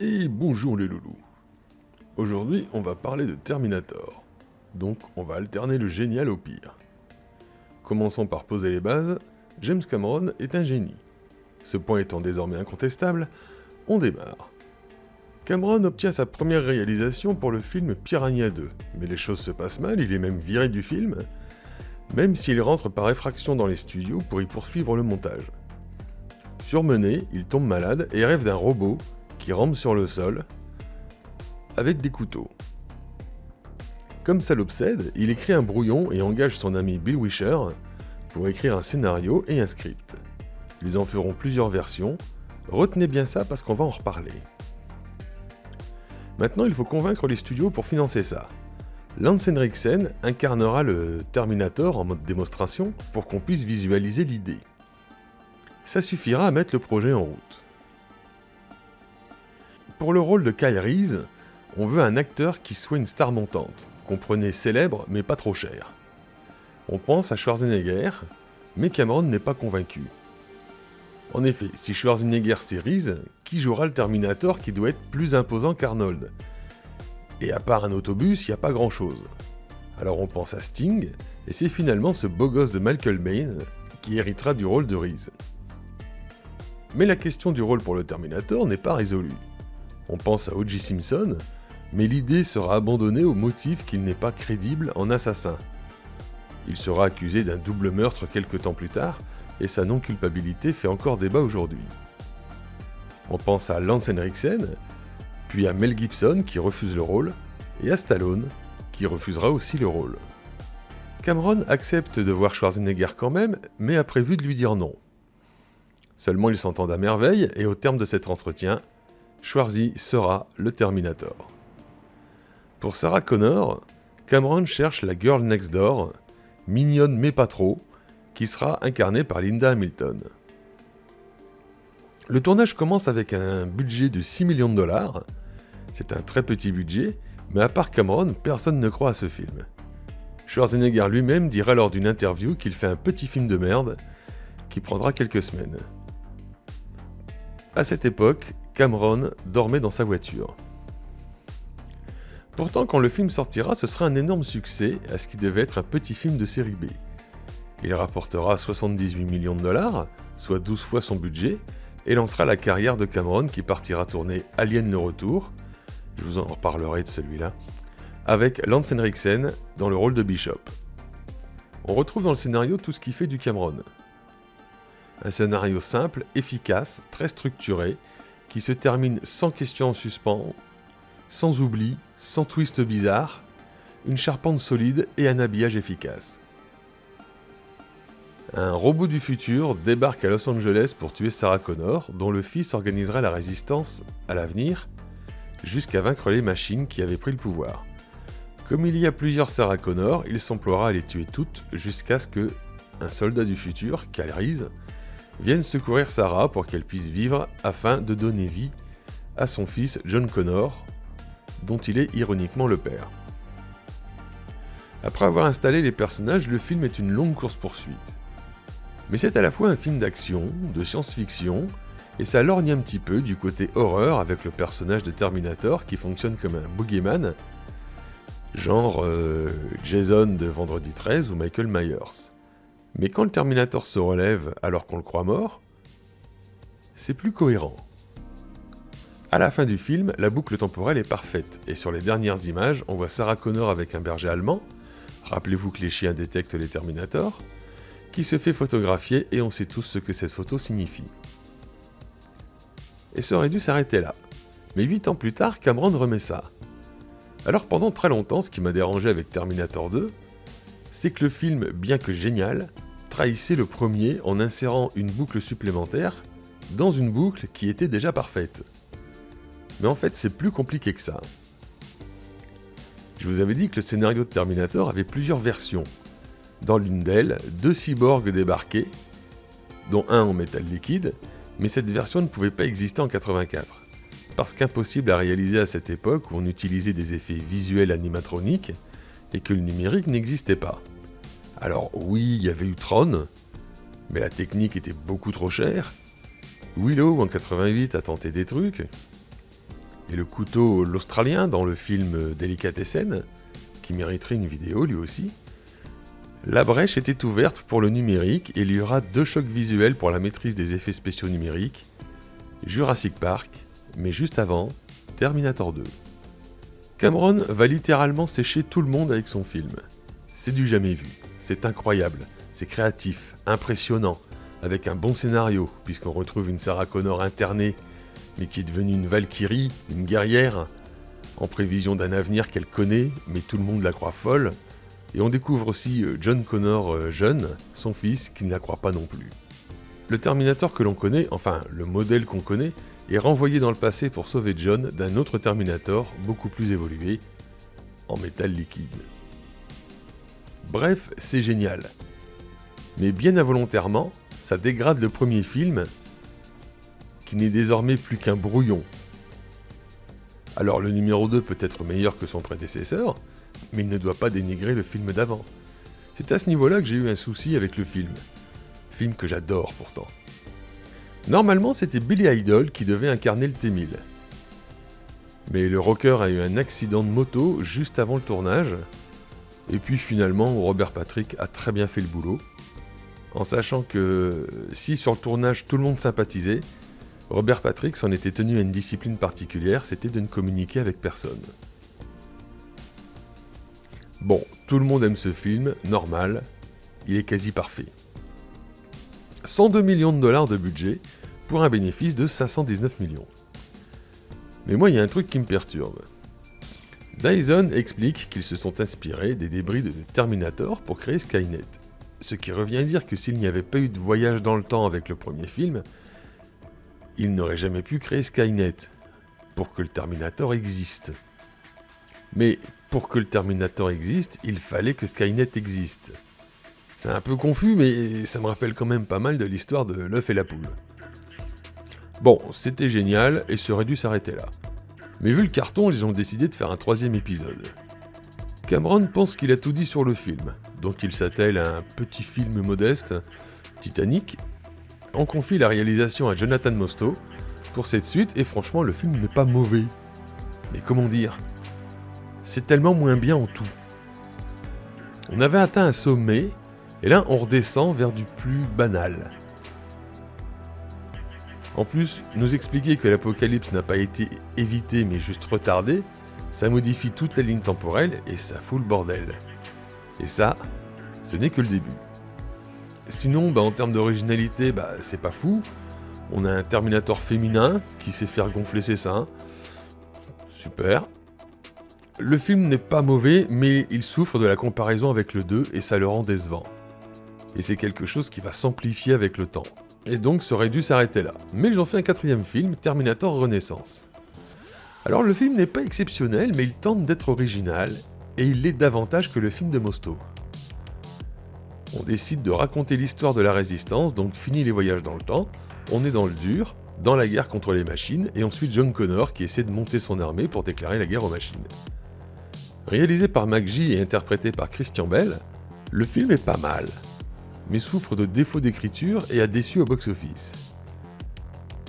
Et bonjour les loulous. Aujourd'hui, on va parler de Terminator. Donc, on va alterner le génial au pire. Commençons par poser les bases. James Cameron est un génie. Ce point étant désormais incontestable, on démarre. Cameron obtient sa première réalisation pour le film Piranha 2, mais les choses se passent mal, il est même viré du film, même s'il rentre par effraction dans les studios pour y poursuivre le montage. Surmené, il tombe malade et rêve d'un robot qui rampe sur le sol avec des couteaux. Comme ça l'obsède, il écrit un brouillon et engage son ami Bill Wisher pour écrire un scénario et un script. Ils en feront plusieurs versions, retenez bien ça parce qu'on va en reparler. Maintenant, il faut convaincre les studios pour financer ça. Lance Henriksen incarnera le Terminator en mode démonstration pour qu'on puisse visualiser l'idée. Ça suffira à mettre le projet en route. Pour le rôle de Kyle Reese, on veut un acteur qui soit une star montante, comprenez célèbre mais pas trop cher. On pense à Schwarzenegger, mais Cameron n'est pas convaincu. En effet, si Schwarzenegger c'est Reese, qui jouera le Terminator qui doit être plus imposant qu'Arnold? Et à part un autobus, il n'y a pas grand chose. Alors on pense à Sting, et c'est finalement ce beau gosse de Michael Biehn qui héritera du rôle de Reese. Mais la question du rôle pour le Terminator n'est pas résolue. On pense à O.J. Simpson, mais l'idée sera abandonnée au motif qu'il n'est pas crédible en assassin. Il sera accusé d'un double meurtre quelques temps plus tard, et sa non-culpabilité fait encore débat aujourd'hui. On pense à Lance Henriksen, puis à Mel Gibson qui refuse le rôle, et à Stallone qui refusera aussi le rôle. Cameron accepte de voir Schwarzenegger quand même, mais a prévu de lui dire non. Seulement ils s'entendent à merveille, et au terme de cet entretien, Schwarzy sera le Terminator. Pour Sarah Connor, Cameron cherche la girl next door, mignonne mais pas trop, qui sera incarnée par Linda Hamilton. Le tournage commence avec un budget de 6 millions de dollars. C'est un très petit budget, mais à part Cameron, personne ne croit à ce film. Schwarzenegger lui-même dira lors d'une interview qu'il fait un petit film de merde qui prendra quelques semaines. À cette époque, Cameron dormait dans sa voiture. Pourtant, quand le film sortira, ce sera un énorme succès à ce qui devait être un petit film de série B. Il rapportera 78 millions de dollars, soit 12 fois son budget, et lancera la carrière de Cameron qui partira tourner Alien le Retour, je vous en reparlerai de celui-là, avec Lance Henriksen dans le rôle de Bishop. On retrouve dans le scénario tout ce qui fait du Cameron. Un scénario simple, efficace, très structuré, qui se termine sans question en suspens, sans oubli, sans twist bizarre, une charpente solide et un habillage efficace. Un robot du futur débarque à Los Angeles pour tuer Sarah Connor, dont le fils organisera la résistance à l'avenir, jusqu'à vaincre les machines qui avaient pris le pouvoir. Comme il y a plusieurs Sarah Connor, il s'emploiera à les tuer toutes jusqu'à ce que un soldat du futur, Kyle Reese, vienne secourir Sarah pour qu'elle puisse vivre afin de donner vie à son fils John Connor, dont il est ironiquement le père. Après avoir installé les personnages, le film est une longue course-poursuite. Mais c'est à la fois un film d'action, de science-fiction, et ça lorgne un petit peu du côté horreur avec le personnage de Terminator qui fonctionne comme un boogeyman, genre Jason de Vendredi 13 ou Michael Myers. Mais quand le Terminator se relève alors qu'on le croit mort, c'est plus cohérent. À la fin du film, la boucle temporelle est parfaite, et sur les dernières images, on voit Sarah Connor avec un berger allemand, rappelez-vous que les chiens détectent les Terminators, qui se fait photographier et on sait tous ce que cette photo signifie. Et ça aurait dû s'arrêter là. Mais 8 ans plus tard, Cameron remet ça. Alors pendant très longtemps, ce qui m'a dérangé avec Terminator 2, c'est que le film, bien que génial, trahissait le premier en insérant une boucle supplémentaire dans une boucle qui était déjà parfaite. Mais en fait, c'est plus compliqué que ça. Je vous avais dit que le scénario de Terminator avait plusieurs versions. Dans l'une d'elles, 2 cyborgs débarquaient, dont un en métal liquide, mais cette version ne pouvait pas exister en 84, parce qu'impossible à réaliser à cette époque où on utilisait des effets visuels animatroniques et que le numérique n'existait pas. Alors oui, il y avait eu Tron, mais la technique était beaucoup trop chère. Willow en 88 a tenté des trucs. et le couteau l'Australien dans le film Delicatessen, qui mériterait une vidéo lui aussi, la brèche était ouverte pour le numérique et il y aura 2 chocs visuels pour la maîtrise des effets spéciaux numériques, Jurassic Park, mais juste avant, Terminator 2. Cameron va littéralement sécher tout le monde avec son film. C'est du jamais vu, c'est incroyable, c'est créatif, impressionnant, avec un bon scénario, puisqu'on retrouve une Sarah Connor internée, mais qui est devenue une Valkyrie, une guerrière, en prévision d'un avenir qu'elle connaît, mais tout le monde la croit folle. Et on découvre aussi John Connor jeune, son fils, qui ne la croit pas non plus. Le Terminator que l'on connaît, enfin le modèle qu'on connaît, est renvoyé dans le passé pour sauver John d'un autre Terminator beaucoup plus évolué, en métal liquide. Bref, c'est génial. Mais bien involontairement, ça dégrade le premier film, qui n'est désormais plus qu'un brouillon. Alors le numéro 2 peut être meilleur que son prédécesseur, mais il ne doit pas dénigrer le film d'avant. C'est à ce niveau-là que j'ai eu un souci avec le film. Film que j'adore pourtant. Normalement, c'était Billy Idol qui devait incarner le T-1000. Mais le rocker a eu un accident de moto juste avant le tournage, et puis finalement, Robert Patrick a très bien fait le boulot, en sachant que si sur le tournage tout le monde sympathisait, Robert Patrick s'en était tenu à une discipline particulière, c'était de ne communiquer avec personne. Bon, tout le monde aime ce film, normal, il est quasi parfait. 102 millions de dollars de budget pour un bénéfice de 519 millions. Mais moi, il y a un truc qui me perturbe. Dyson explique qu'ils se sont inspirés des débris de Terminator pour créer Skynet. Ce qui revient à dire que s'il n'y avait pas eu de voyage dans le temps avec le premier film, ils n'auraient jamais pu créer Skynet pour que le Terminator existe. Mais pour que le Terminator existe, il fallait que Skynet existe. C'est un peu confus, mais ça me rappelle quand même pas mal de l'histoire de l'œuf et la poule. Bon, c'était génial, et ça aurait dû s'arrêter là. Mais vu le carton, ils ont décidé de faire un 3e épisode. Cameron pense qu'il a tout dit sur le film, donc il s'attelle à un petit film modeste, Titanic. On confie la réalisation à Jonathan Mostow pour cette suite, et franchement, le film n'est pas mauvais. Mais comment dire ? C'est tellement moins bien en tout. On avait atteint un sommet, et là on redescend vers du plus banal. En plus, nous expliquer que l'apocalypse n'a pas été évité mais juste retardé, ça modifie toute la ligne temporelle et ça fout le bordel. Et ça, ce n'est que le début. Sinon, en termes d'originalité, c'est pas fou. On a un Terminator féminin qui sait faire gonfler ses seins. Super. Le film n'est pas mauvais, mais il souffre de la comparaison avec le 2 et ça le rend décevant. Et c'est quelque chose qui va s'amplifier avec le temps. Et donc ça aurait dû s'arrêter là. Mais ils ont fait un 4e film, Terminator Renaissance. Alors le film n'est pas exceptionnel, mais il tente d'être original, et il l'est davantage que le film de Mostow. On décide de raconter l'histoire de la Résistance, donc fini les voyages dans le temps, on est dans le dur, dans la guerre contre les machines, et ensuite John Connor qui essaie de monter son armée pour déclarer la guerre aux machines. Réalisé par McG et interprété par Christian Bale, le film est pas mal, mais souffre de défauts d'écriture et a déçu au box-office.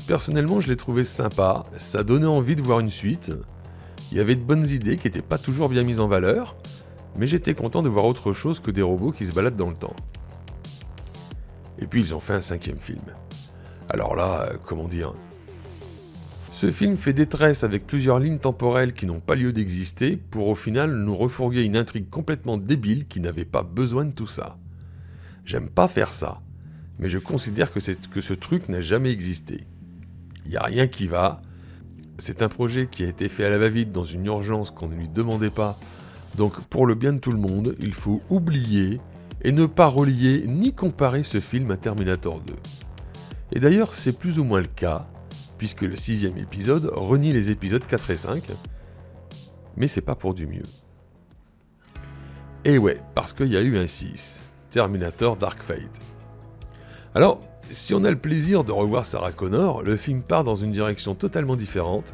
Personnellement, je l'ai trouvé sympa, ça donnait envie de voir une suite, il y avait de bonnes idées qui n'étaient pas toujours bien mises en valeur, mais j'étais content de voir autre chose que des robots qui se baladent dans le temps. Et puis ils ont fait un 5e film. Alors là, comment dire ? Ce film fait détresse avec plusieurs lignes temporelles qui n'ont pas lieu d'exister pour au final nous refourguer une intrigue complètement débile qui n'avait pas besoin de tout ça. J'aime pas faire ça, mais je considère que ce truc n'a jamais existé. Il n'y a rien qui va. C'est un projet qui a été fait à la va-vite dans une urgence qu'on ne lui demandait pas. Donc pour le bien de tout le monde, il faut oublier et ne pas relier ni comparer ce film à Terminator 2. Et d'ailleurs c'est plus ou moins le cas, puisque le 6e épisode renie les épisodes 4 et 5, mais c'est pas pour du mieux. Et ouais, parce qu'il y a eu un 6, Terminator Dark Fate. Alors, si on a le plaisir de revoir Sarah Connor, le film part dans une direction totalement différente.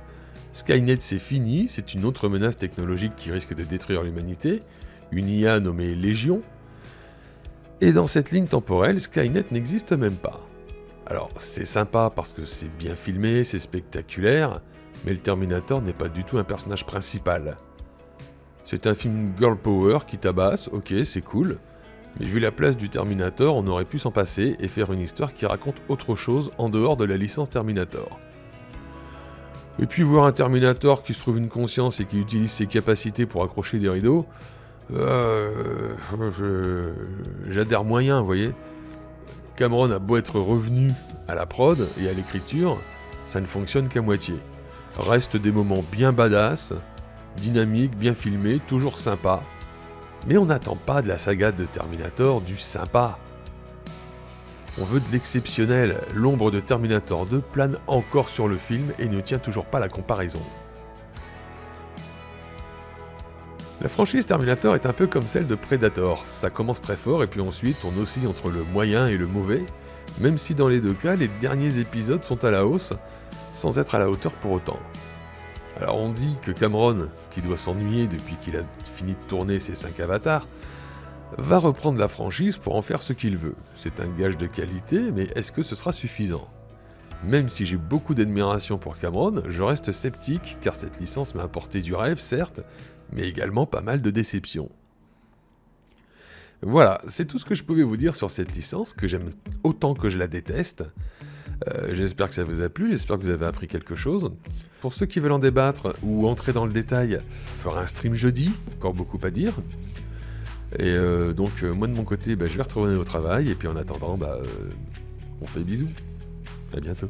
Skynet c'est fini, c'est une autre menace technologique qui risque de détruire l'humanité, une IA nommée Légion. Et dans cette ligne temporelle, Skynet n'existe même pas. Alors c'est sympa parce que c'est bien filmé, c'est spectaculaire, Mais le Terminator n'est pas du tout un personnage principal. C'est un film girl power qui tabasse, ok, c'est cool, mais vu la place du Terminator, on aurait pu s'en passer et faire une histoire qui raconte autre chose en dehors de la licence Terminator. Et puis voir un Terminator qui se trouve une conscience et qui utilise ses capacités pour accrocher des rideaux, j'adhère moyen, vous voyez. Cameron a beau être revenu à la prod et à l'écriture, ça ne fonctionne qu'à moitié. Restent des moments bien badass, dynamiques, bien filmés, toujours sympas. Mais on n'attend pas de la saga de Terminator du sympa. On veut de l'exceptionnel. L'ombre de Terminator 2 plane encore sur le film et ne tient toujours pas la comparaison. La franchise Terminator est un peu comme celle de Predator. Ça commence très fort et puis ensuite on oscille entre le moyen et le mauvais, même si dans les deux cas les derniers épisodes sont à la hausse, sans être à la hauteur pour autant. Alors on dit que Cameron, qui doit s'ennuyer depuis qu'il a fini de tourner ses 5 avatars, va reprendre la franchise pour en faire ce qu'il veut. C'est un gage de qualité, mais est-ce que ce sera suffisant ? Même si j'ai beaucoup d'admiration pour Cameron, je reste sceptique car cette licence m'a apporté du rêve, certes, mais également pas mal de déceptions. Voilà, c'est tout ce que je pouvais vous dire sur cette licence, que j'aime autant que je la déteste. J'espère que ça vous a plu, j'espère que vous avez appris quelque chose. Pour ceux qui veulent en débattre ou entrer dans le détail, je ferai un stream jeudi, encore beaucoup à dire. Et donc moi de mon côté, je vais retourner au travail, et puis en attendant, on fait bisous. À bientôt.